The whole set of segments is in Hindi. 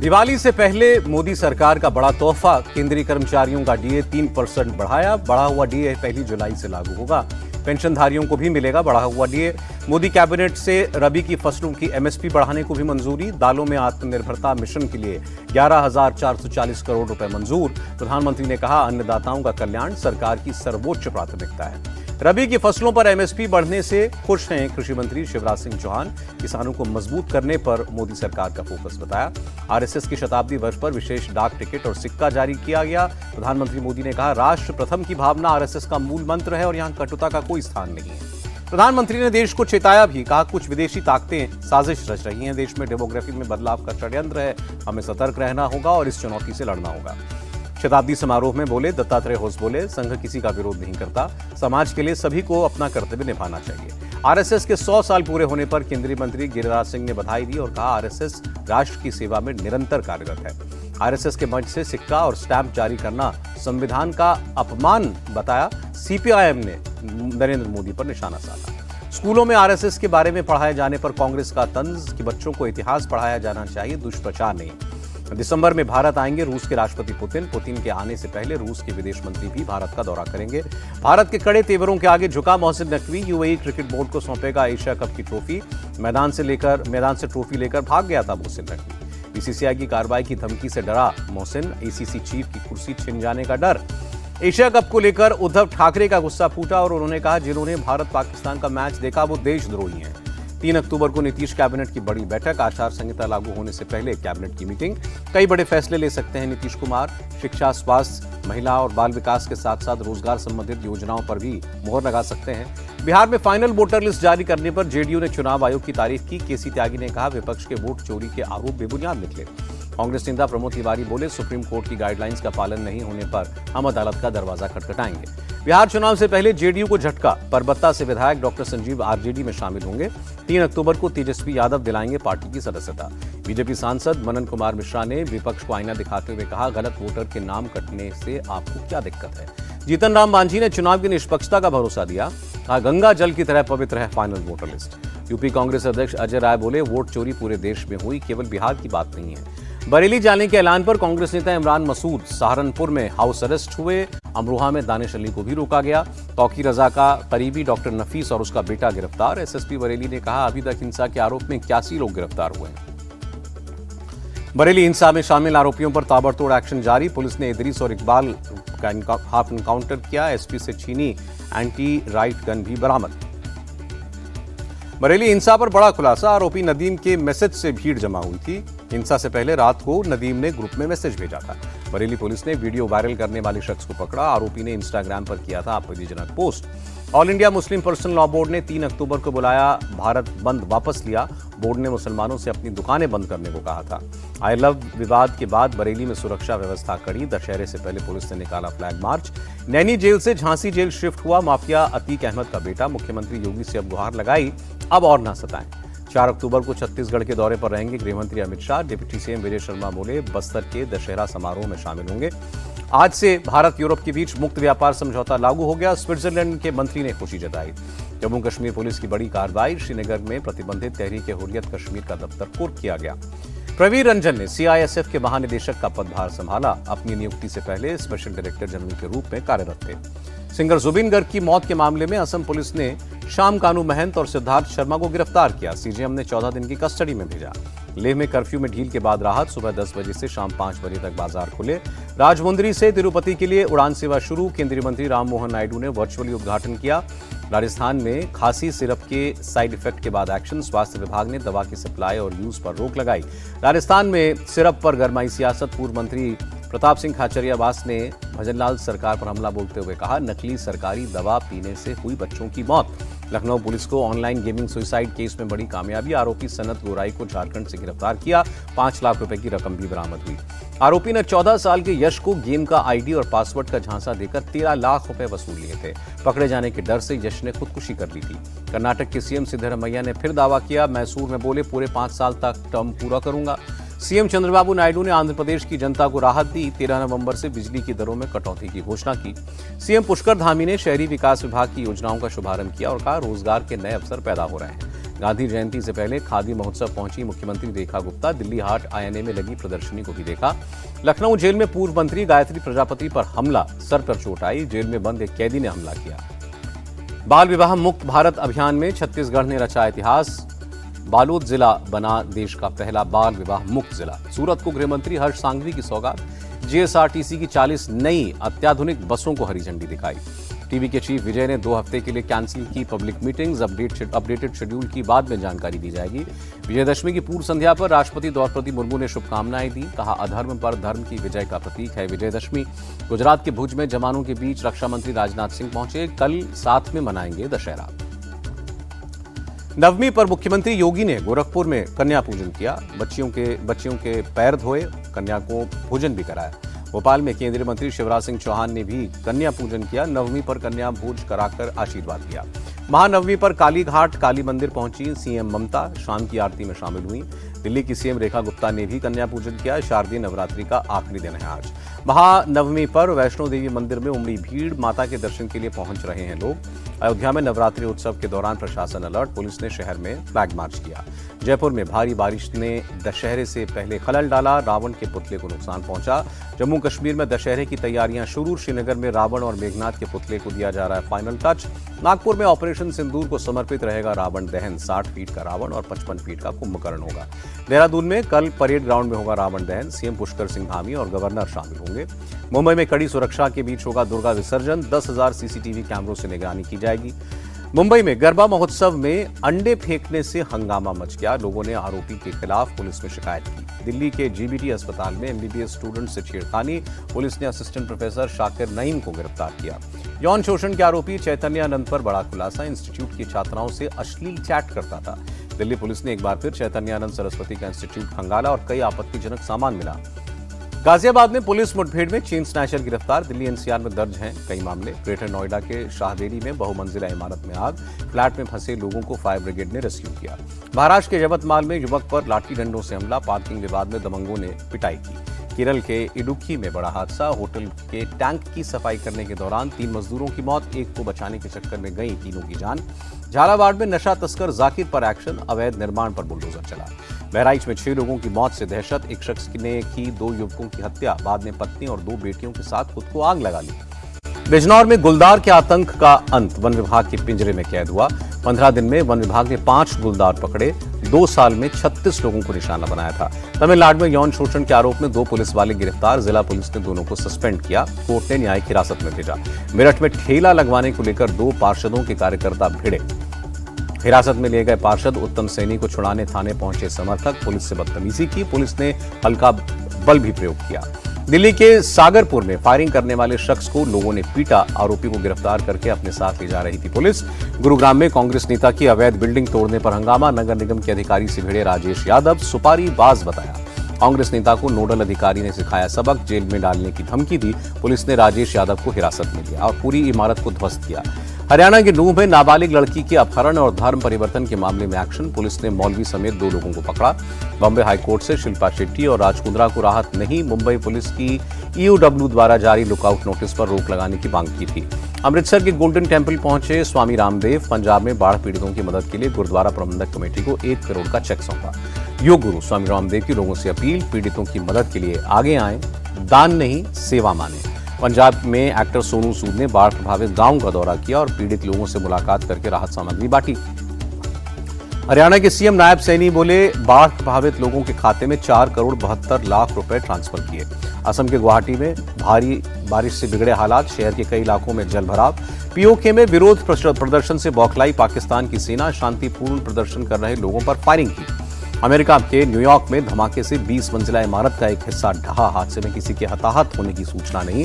दिवाली से पहले मोदी सरकार का बड़ा तोहफा, केंद्रीय कर्मचारियों का डीए 3% बढ़ाया। बढ़ा हुआ डीए 1 जुलाई से लागू होगा। पेंशनधारियों को भी मिलेगा बढ़ा हुआ डीए। मोदी कैबिनेट से रबी की फसलों की एमएसपी बढ़ाने को भी मंजूरी। दालों में आत्मनिर्भरता मिशन के लिए 11,440 करोड़ रुपए मंजूर। प्रधानमंत्री ने कहा, अन्नदाताओं का कल्याण सरकार की सर्वोच्च प्राथमिकता है। रबी की फसलों पर एमएसपी बढ़ने से खुश हैं कृषि मंत्री शिवराज सिंह चौहान। किसानों को मजबूत करने पर मोदी सरकार का फोकस बताया। आरएसएस की शताब्दी वर्ष पर विशेष डाक टिकट और सिक्का जारी किया गया। प्रधानमंत्री मोदी ने कहा, राष्ट्र प्रथम की भावना आरएसएस का मूल मंत्र है और यहां कटुता का कोई स्थान नहीं है। प्रधानमंत्री ने देश को चेताया भी, कहा कुछ विदेशी ताकतें साजिश रच रही हैं। देश में डेमोग्राफी में बदलाव का षड्यंत्र है, हमें सतर्क रहना होगा और इस चुनौती से लड़ना होगा। शताब्दी समारोह में बोले दत्तात्रेय होस बोले, संघ किसी का विरोध नहीं करता, समाज के लिए सभी को अपना कर्तव्य निभाना चाहिए। आरएसएस के 100 साल पूरे होने पर केंद्रीय मंत्री गिरिराज सिंह ने बधाई दी और कहा, आरएसएस राष्ट्र की सेवा में निरंतर कार्यरत है। आरएसएस के मंच से सिक्का और स्टैंप जारी करना संविधान का अपमान बताया। सीपीआईएम ने नरेंद्र मोदी पर निशाना साधा। स्कूलों में आरएसएस के बारे में पढ़ाए जाने पर कांग्रेस का तंज कि बच्चों को इतिहास पढ़ाया जाना चाहिए, दुष्प्रचार नहीं। दिसंबर में भारत आएंगे रूस के राष्ट्रपति पुतिन। पुतिन के आने से पहले रूस के विदेश मंत्री भी भारत का दौरा करेंगे। भारत के कड़े तेवरों के आगे झुका Mohsin Naqvi. UAE cricket board को सौंपेगा एशिया कप की ट्रॉफी। मैदान से ट्रॉफी लेकर भाग गया था मोहसिन नकवी। बीसीसीआई की कार्रवाई की धमकी से डरा मोहसिन। एसीसी चीफ की कुर्सी छिन जाने का डर। एशिया कप को लेकर उद्धव ठाकरे का गुस्सा फूटा और उन्होंने कहा, जिन्होंने भारत पाकिस्तान का मैच देखा वो देशद्रोही हैं। 3 अक्टूबर को नीतीश कैबिनेट की बड़ी बैठक। आचार संहिता लागू होने से पहले कैबिनेट की मीटिंग। कई बड़े फैसले ले सकते हैं नीतीश कुमार। शिक्षा, स्वास्थ्य, महिला और बाल विकास के साथ साथ रोजगार संबंधित योजनाओं पर भी मोहर लगा सकते हैं। बिहार में फाइनल वोटर लिस्ट जारी करने पर जेडीयू ने चुनाव आयोग की तारीफ की। केसी त्यागी ने कहा, विपक्ष के वोट चोरी के आरोप बेबुनियाद निकले। कांग्रेस नेता प्रमोद तिवारी बोले, सुप्रीम कोर्ट की गाइडलाइंस का पालन नहीं होने पर हम अदालत का दरवाजा खटखटाएंगे। बिहार चुनाव से पहले जेडीयू को झटका। परबत्ता से विधायक डॉक्टर संजीव आरजेडी में शामिल होंगे। 3 अक्टूबर को तेजस्वी यादव दिलाएंगे पार्टी की सदस्यता। बीजेपी सांसद मनन कुमार मिश्रा ने विपक्ष को आईना दिखाते हुए कहा, गलत वोटर के नाम कटने से आपको क्या दिक्कत है। जीतन राम मांझी ने चुनाव की निष्पक्षता का भरोसा दिया। कहा, गंगा जल की तरह पवित्र है final voter list. UP Congress अध्यक्ष अजय राय बोले, वोट चोरी पूरे देश में हुई, केवल बिहार की बात नहीं है। बरेली जाने के ऐलान पर कांग्रेस नेता इमरान मसूद सहारनपुर में हाउस अरेस्ट हुए। अमरोहा में दानिश अली को भी रोका गया। तौकीर रजा का करीबी डॉक्टर नफीस और उसका बेटा गिरफ्तार। एसएसपी बरेली ने कहा, अभी तक हिंसा के आरोप में 81 लोग गिरफ्तार हुए हैं। बरेली हिंसा में शामिल आरोपियों पर ताबड़तोड़ एक्शन जारी। पुलिस ने इदरीस और इकबाल का हाफ एनकाउंटर किया। एसपी से छीनी एंटी राइट गन भी बरामद। बरेली हिंसा पर बड़ा खुलासा। आरोपी नदीम के मैसेज से भीड़ जमा हुई थी। हिंसा से पहले रात को नदीम ने ग्रुप में मैसेज भेजा था। बरेली पुलिस ने वीडियो वायरल करने वाले शख्स को पकड़ा। आरोपी ने इंस्टाग्राम पर किया था आपत्तिजनक post. All India Muslim personal law board ने 3 अक्टूबर को बुलाया भारत बंद वापस लिया। बोर्ड ने मुसलमानों से अपनी दुकानें बंद करने को कहा था। आई लव विवाद के बाद बरेली में सुरक्षा व्यवस्था कड़ी। दशहरे से पहले पुलिस ने निकाला फ्लैग मार्च। नैनी जेल से झांसी जेल शिफ्ट हुआ माफिया अतीक अहमद का बेटा। मुख्यमंत्री योगी से अब गुहार लगाई, अब और ना सताएं। 4 अक्टूबर को छत्तीसगढ़ के दौरे पर रहेंगे गृहमंत्री अमित शाह। डिप्टी सीएम विजय शर्मा बोले, बस्तर के दशहरा समारोह में शामिल होंगे। आज से भारत यूरोप के बीच मुक्त व्यापार समझौता लागू हो गया। स्विट्जरलैंड के मंत्री ने खुशी जताई। जम्मू कश्मीर पुलिस की बड़ी कार्रवाई। श्रीनगर में प्रतिबंधित तहरीक हुर्रियत कश्मीर का दफ्तर कुर्क किया गया। प्रवीर रंजन ने सीआईएसएफ के महानिदेशक का पदभार संभाला। अपनी नियुक्ति से पहले स्पेशल डायरेक्टर जनरल के रूप में कार्यरत थे। सिंगर जुबिन गर्ग की मौत के मामले में असम पुलिस ने श्याम कानू महंत और सिद्धार्थ शर्मा को गिरफ्तार किया। सीजेएम ने 14 दिन की कस्टडी में भेजा। लेह में कर्फ्यू में ढील के बाद राहत। सुबह 10 बजे से शाम 5 बजे तक बाजार खुले। राजमुंदरी से तिरुपति के लिए उड़ान सेवा शुरू। केंद्रीय मंत्री राममोहन नायडू ने वर्चुअली उद्घाटन किया। राजस्थान में खांसी सिरप के साइड इफेक्ट के बाद एक्शन। स्वास्थ्य विभाग ने दवा की सप्लाई और यूज पर रोक लगाई। राजस्थान में सिरप पर गरमाई सियासत। पूर्व मंत्री प्रताप सिंह खाचरियावास ने भजनलाल सरकार पर हमला बोलते हुए कहा, नकली सरकारी दवा पीने से हुई बच्चों की मौत। लखनऊ पुलिस को ऑनलाइन गेमिंग सुसाइड केस में बड़ी कामयाबी। आरोपी सनत गोराई को झारखंड से गिरफ्तार किया। 5 लाख रुपए की रकम भी बरामद हुई। आरोपी ने 14 साल के यश को गेम का आईडी और पासवर्ड का झांसा देकर 13 लाख रुपए वसूल लिए थे। पकड़े जाने के डर से यश ने खुदकुशी कर ली थी। कर्नाटक के सीएम सिद्धरमैया ने फिर दावा किया। मैसूर में बोले, पूरे 5 साल तक टर्म पूरा करूंगा। सीएम चंद्रबाबू नायडू ने आंध्र प्रदेश की जनता को राहत दी। 13 नवंबर से बिजली की दरों में कटौती की घोषणा की। सीएम पुष्कर धामी ने शहरी विकास विभाग की योजनाओं का शुभारंभ किया और कहा, रोजगार के नए अवसर पैदा हो रहे हैं। गांधी जयंती से पहले खादी महोत्सव पहुंची मुख्यमंत्री रेखा गुप्ता। दिल्ली हाट आईएनए में लगी प्रदर्शनी को भी देखा। लखनऊ जेल में पूर्व मंत्री गायत्री प्रजापति पर हमला, सर पर चोट आई। जेल में बंद एक कैदी ने हमला किया। बाल विवाह मुक्त भारत अभियान में छत्तीसगढ़ ने रचा इतिहास। बालोद जिला बना देश का पहला बाल विवाह मुक्त जिला। सूरत को गृह मंत्री हर्ष सांघवी की सौगात। जीएसआरटीसी की 40 नई अत्याधुनिक बसों को हरी झंडी दिखाई। टीवी के चीफ विजय ने 2 हफ्ते के लिए कैंसिल की पब्लिक मीटिंग्स। अपडेटेड शेड्यूल की बाद में जानकारी दी जाएगी। विजयदशमी की पूर्व संध्या पर राष्ट्रपति द्रौपदी मुर्मू ने शुभकामनाएं दी। कहा, अधर्म पर धर्म की विजय का प्रतीक है विजयदशमी। गुजरात के भुज में जवानों के बीच रक्षा मंत्री राजनाथ सिंह पहुंचे। कल साथ में मनाएंगे दशहरा। नवमी पर मुख्यमंत्री योगी ने गोरखपुर में कन्या पूजन किया। बच्चियों के पैर धोए, कन्या को भोजन भी कराया। भोपाल में केंद्रीय मंत्री शिवराज सिंह चौहान ने भी कन्या पूजन किया। नवमी पर कन्या भोज कराकर आशीर्वाद दिया। महानवमी पर कालीघाट काली मंदिर पहुंची सीएम ममता, शाम की आरती में शामिल हुई। दिल्ली की सीएम रेखा गुप्ता ने भी कन्या पूजन किया। शारदीय नवरात्रि का आखिरी दिन है आज। महानवमी पर वैष्णो देवी मंदिर में उमड़ी भीड़, माता के दर्शन के लिए पहुंच रहे हैं लोग। अयोध्या में नवरात्रि उत्सव के दौरान प्रशासन अलर्ट, पुलिस ने शहर में फ्लैग मार्च किया। जयपुर में भारी बारिश ने दशहरे से पहले खलल डाला, रावण के पुतले को नुकसान पहुंचा। जम्मू कश्मीर में दशहरे की तैयारियां शुरू। श्रीनगर में रावण और मेघनाथ के पुतले को दिया जा रहा है फाइनल टच। नागपुर में ऑपरेशन सिंदूर को समर्पित रहेगा रावण दहन। 60 फीट का रावण और 55 फीट का कुंभकर्ण होगा। देहरादून में कल परेड ग्राउंड में होगा रावण दहन। सीएम पुष्कर सिंह धामी और गवर्नर शामिल होंगे। मुंबई में कड़ी सुरक्षा के बीच होगा दुर्गा विसर्जन। 10,000 सीसीटीवी कैमरों से निगरानी की जाएगी। मुंबई में गरबा महोत्सव में अंडे फेंकने से हंगामा मच गया। लोगों ने आरोपी के खिलाफ पुलिस में शिकायत की। दिल्ली के जीबीटी अस्पताल में एमबीबीएस स्टूडेंट से छेड़खानी, पुलिस ने असिस्टेंट प्रोफेसर शाकिर नईम को गिरफ्तार किया। यौन शोषण के आरोपी चैतन्यानंद पर बड़ा खुलासा, इंस्टीट्यूट की छात्राओं से अश्लील चैट करता था। दिल्ली पुलिस ने एक बार फिर चैतन्यानंद सरस्वती का इंस्टीट्यूट खंगाला और कई आपत्तिजनक सामान मिला। गाजियाबाद में पुलिस मुठभेड़ में चेन स्नैचर गिरफ्तार। दिल्ली एनसीआर में दर्ज हैं कई मामले। ग्रेटर नोएडा के शाहदेरी में बहुमंजिला इमारत में आग, फ्लैट में फंसे लोगों को फायर ब्रिगेड ने रेस्क्यू किया। महाराष्ट्र के यवतमाल में युवक पर लाठी डंडों से हमला, पार्किंग विवाद में दबंगों ने पिटाई की। केरल के इडुक्की में बड़ा हादसा, होटल के टैंक की सफाई करने के दौरान 3 मजदूरों की मौत, एक को बचाने के चक्कर में गई तीनों की जान। झालावाड़ में नशा तस्कर जाकिर पर एक्शन, अवैध निर्माण पर बुलडोजर चला। बहराइच में 6 लोगों की मौत से दहशत, एक शख्स ने की 2 युवकों की हत्या, बाद में पत्नी और 2 बेटियों के साथ खुद को आग लगा ली। बिजनौर में गुलदार के आतंक का अंत, वन विभाग के पिंजरे में कैद हुआ। 15 दिन में वन विभाग ने 5 गुलदार पकड़े। 2 साल में 36 लोगों को निशाना बनाया था। तमिलनाडु में यौन शोषण के आरोप में 2 पुलिस वाले गिरफ्तार, जिला पुलिस ने दोनों को सस्पेंड किया। कोर्ट ने न्यायिक हिरासत में भेजा। मेरठ में ठेला लगवाने को लेकर 2 पार्षदों के कार्यकर्ता भिड़े। हिरासत में लिए गए पार्षद उत्तम सैनी को छुड़ाने थाने पहुंचे समर्थक, पुलिस से बदतमीजी की, पुलिस ने हल्का बल भी प्रयोग किया। दिल्ली के सागरपुर में फायरिंग करने वाले शख्स को लोगों ने पीटा, आरोपी को गिरफ्तार करके अपने साथ ले जा रही थी पुलिस। गुरुग्राम में कांग्रेस नेता की अवैध बिल्डिंग तोड़ने पर हंगामा, नगर निगम के अधिकारी से भिड़े राजेश यादव, सुपारी बाज बताया। कांग्रेस नेता को नोडल अधिकारी ने सिखाया सबक, जेल में डालने की धमकी दी। पुलिस ने राजेश यादव को हिरासत में लिया और पूरी इमारत को ध्वस्त किया। हरियाणा के नूंह में नाबालिग लड़की के अपहरण और धर्म परिवर्तन के मामले में एक्शन, पुलिस ने मौलवी समेत 2 लोगों को पकड़ा। बॉम्बे हाईकोर्ट से शिल्पा शेट्टी और राज कुंद्रा को राहत नहीं, मुंबई पुलिस की ईओडब्ल्यू द्वारा जारी लुकआउट नोटिस पर रोक लगाने की मांग की थी। अमृतसर के गोल्डन टेम्पल पहुंचे स्वामी रामदेव, पंजाब में बाढ़ पीड़ितों की मदद के लिए गुरुद्वारा प्रबंधक कमेटी को 1 करोड़ का चेक सौंपा। योग गुरु स्वामी रामदेव की लोगों से अपील, पीड़ितों की मदद के लिए आगे आएं, दान नहीं सेवा माने। पंजाब में एक्टर सोनू सूद ने बाढ़ प्रभावित गांव का दौरा किया और पीड़ित लोगों से मुलाकात करके राहत सामग्री बांटी। हरियाणा के सीएम नायब सैनी बोले, बाढ़ प्रभावित लोगों के खाते में 4 करोड़ 72 लाख रुपए ट्रांसफर किए। असम के गुवाहाटी में भारी बारिश से बिगड़े हालात, शहर के कई इलाकों में जलभराव। पीओके में विरोध प्रदर्शन से बौखलाई पाकिस्तान की सेना, शांतिपूर्ण प्रदर्शन कर रहे लोगों पर फायरिंग की। अमेरिका के न्यूयॉर्क में धमाके से 20 मंजिला इमारत का एक हिस्सा ढहा, हादसे में किसी के हताहत होने की सूचना नहीं।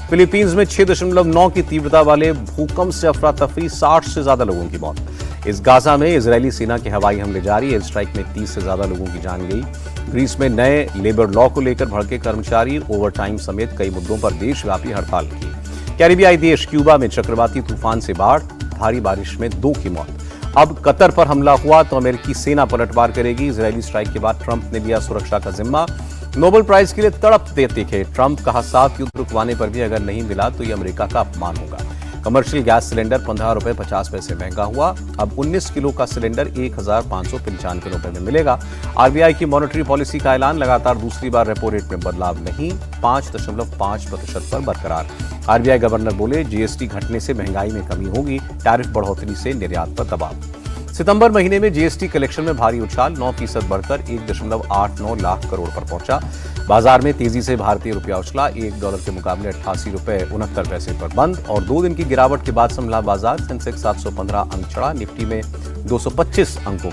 फिलीपींस में 6.9 की तीव्रता वाले भूकंप से अफरा तफरी, 60 से ज्यादा लोगों की मौत। इस गाजा में इजरायली सेना के हवाई हमले जारी, एयर स्ट्राइक में 30 से ज्यादा लोगों की जान गई। ग्रीस में नए लेबर लॉ को लेकर भड़के कर्मचारी, ओवरटाइम समेत कई मुद्दों पर देशव्यापी हड़ताल की। कैरिबियाई देश क्यूबा में चक्रवाती तूफान से बाढ़, भारी बारिश में 2 की मौत। अब कतर पर हमला हुआ तो अमेरिकी सेना पलटवार करेगी। इजरायली स्ट्राइक के बाद ट्रंप ने लिया सुरक्षा का जिम्मा। नोबेल प्राइज के लिए तड़प देते थे ट्रंप, कहा 7 युद्ध रुकवाने पर भी अगर नहीं मिला तो ये अमेरिका का अपमान होगा। कमर्शियल गैस सिलेंडर 15 रुपए 50 पैसे महंगा हुआ। अब 19 किलो का सिलेंडर 1,595 रुपए में मिलेगा। आरबीआई की मॉनेटरी पॉलिसी का ऐलान, लगातार दूसरी बार रेपो रेट में बदलाव नहीं, 5.5% पर बरकरार। आरबीआई गवर्नर बोले, जीएसटी घटने से महंगाई में कमी होगी, टैरिफ बढ़ोतरी से निर्यात पर दबाव। सितंबर महीने में जीएसटी कलेक्शन में भारी उछाल, 9% बढ़कर 1.89 लाख करोड़ पर पहुंचा। बाजार में तेजी से भारतीय रुपया उछला, $1 के मुकाबले 88 रुपए 69 पैसे पर बंद और 2 दिन की गिरावट के बाद संभला बाजार। सेंसेक्स 715 अंक चढ़ा, निफ्टी में 225 अंकों